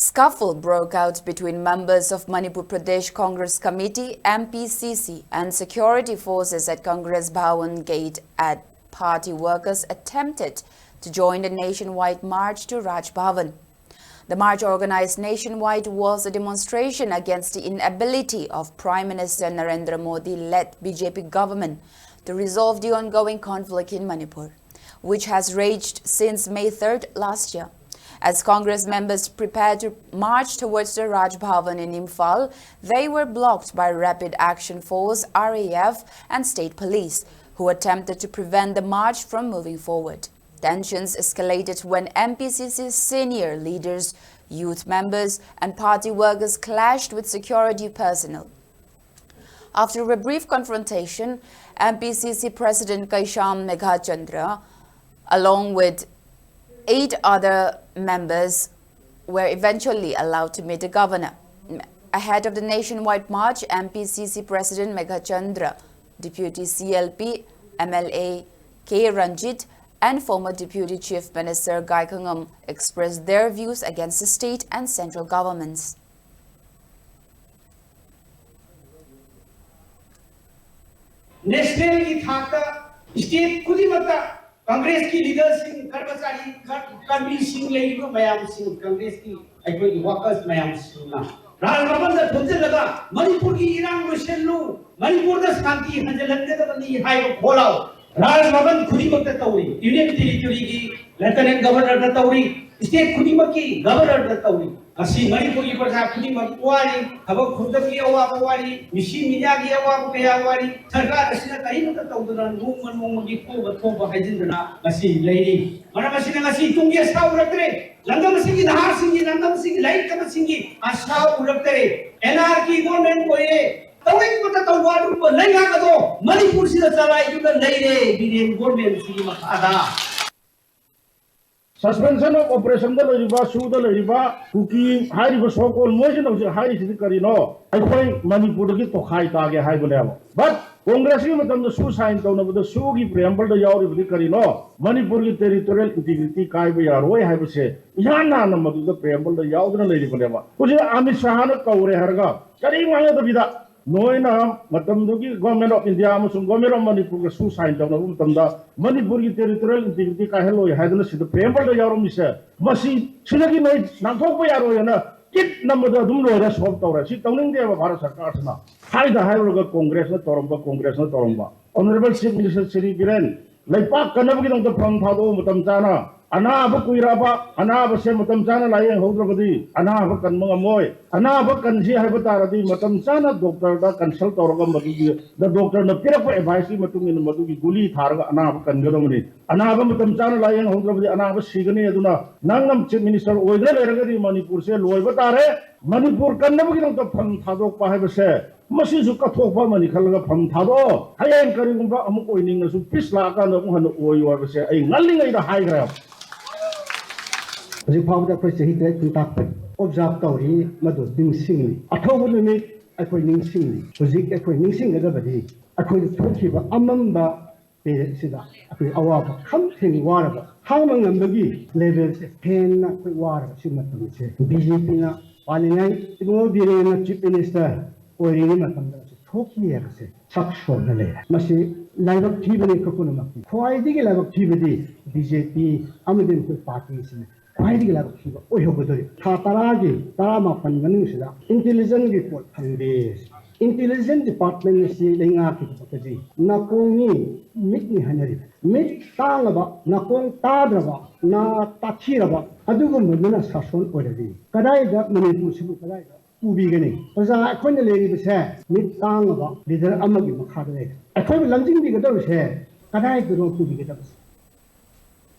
Scuffle broke out between members of Manipur Pradesh Congress Committee (MPCC) and security forces at Congress Bhawan Gate as party workers attempted to join the nationwide march to Raj Bhavan. The march, organized nationwide, was a demonstration against the inability of Prime Minister Narendra Modi-led BJP government to resolve the ongoing conflict in Manipur, which has raged since May 3rd last year. As Congress members prepared to march towards the Raj Bhavan in Imphal, they were blocked by Rapid Action Force, RAF, and State Police, who attempted to prevent the march from moving forward. Tensions escalated when MPCC's senior leaders, youth members, and party workers clashed with security personnel. After a brief confrontation, MPCC President Kaisham Meghachandra, along with 8 other members, were eventually allowed to meet the governor. Ahead of the nationwide march, MPCC President Meghachandra, Deputy CLP, MLA K. Ranjit, and former Deputy Chief Minister Gai Khangam expressed their views against the state and central governments. National की थाका state कुछ मता कांग्रेस की leaders कर्मचारी कर्मी सिंह लेगी को ma'am Singh Congress की कोई वर्कर्स मैम सिंह ना राजभवन से तुझे लगा मणिपुर की इरान मुश्किलों मणिपुर का शांति हंजलते तो बंदी हाई को खोलाओ राजभवन खुदी मत तौरी यूनियन टेरिटरी की लेफ्टिनेंट गवर्नर तौरी स्टेट खुदी मत की गवर्नर तौरी असी मणिपुर की प्रजा खुदी मत वारी अब खुद की अवाब वारी मिशी मीडिया की अवाब कया वारी सरकार असी कहीं मत तौदना नूम की को बथो बहाइजिंदना असी लेरी मना मसी ने असी तुंगे साउ रखरे लंदम सिंह नहार सिंह लंदम सिंह लाइट कम सिंह आशाउ रखरे एनआरकी गवर्नमेंट को ये तवई मत तौवार को नहीं आ कदो मणिपुर से चलाई जो लेरे बिरेन गवर्नमेंट सिंह मखादा Suspension of operation the Lariba, Su the Lariba, Kuki, High so called motion of the high Carino. I find Manipur to get to high target high level. But Congress on the Su sign down of the Sugi preamble the Yauri of the Carino, Manipur territorial integrity, Kaibi Arway, I would say, Yana number the preamble the Yaudra Lady Panema. Which is Amit Shahana Kaure Harga, carrying one of the Vida. Noina, Matamduki, Government of India, Muslim Government of Manipur, Su sign down of Mutanda, Manipur territorial integrity, Kahelo, Hadness, the preamble the Yaromisa, Masi, Sinaki night, Nakopo Yaroyana, it number the Duno, that's what Torah, she telling them about Sarkasana. High the higher Congress, Toromba, Congress, Toromba. Honorable Chief Minister Siri Biren, like Park Kanabin of the Pantado, Mutamtana. Anaba kuiraba, anaba se matamsana layang hodrabadi, anaba kan mga moy, anaba kan si habataradi matamsana doctor da consult orga matugi, the doctor na pira ko advice matungin matugi guli tharga anaba kan garamani, anaba matamsana layang hodrabadi, anaba sigani aduna, nangnam chief minister oidra leragadi Manipur se loy batare, Manipur kan nabagi nang to pham thadok pahebase, masi su kathokpa mani khalaga pham thado, hayang karingumba amuk oining na su pisla ka na kung hanu oiwar base, ay ngaling ay da high grab. As you found that place, he tried to talk observe Tori, Madu, Ding Singly. A total limit, I could Ning Singly. Was it a could Ning Sing everybody? I could talk about Amamba, Sida, I could our something water. How long am the levels 10 water, Simatum, BJP, Palinai, it will be a chief minister or in a talk here, such for the layer. Must see live activity, Kokunamaki. Why the live activity, BJP, Amadin parties. Why do you like to see? Tataragi, Tarama Panganusida, intelligent report Pangays. Intelligent department is saying architecture. Nakoni, Mitni Henry, Mit Talaba, Nakon Tadraba, Na Tachiraba, Adugum Muna Sasson already. Kadai that many possible Kadai, who beginning. As I couldn't lady said, Mit Talaba, leader Amagi Makade. I told Lanting the Gadar said, Kadai the road to be get up.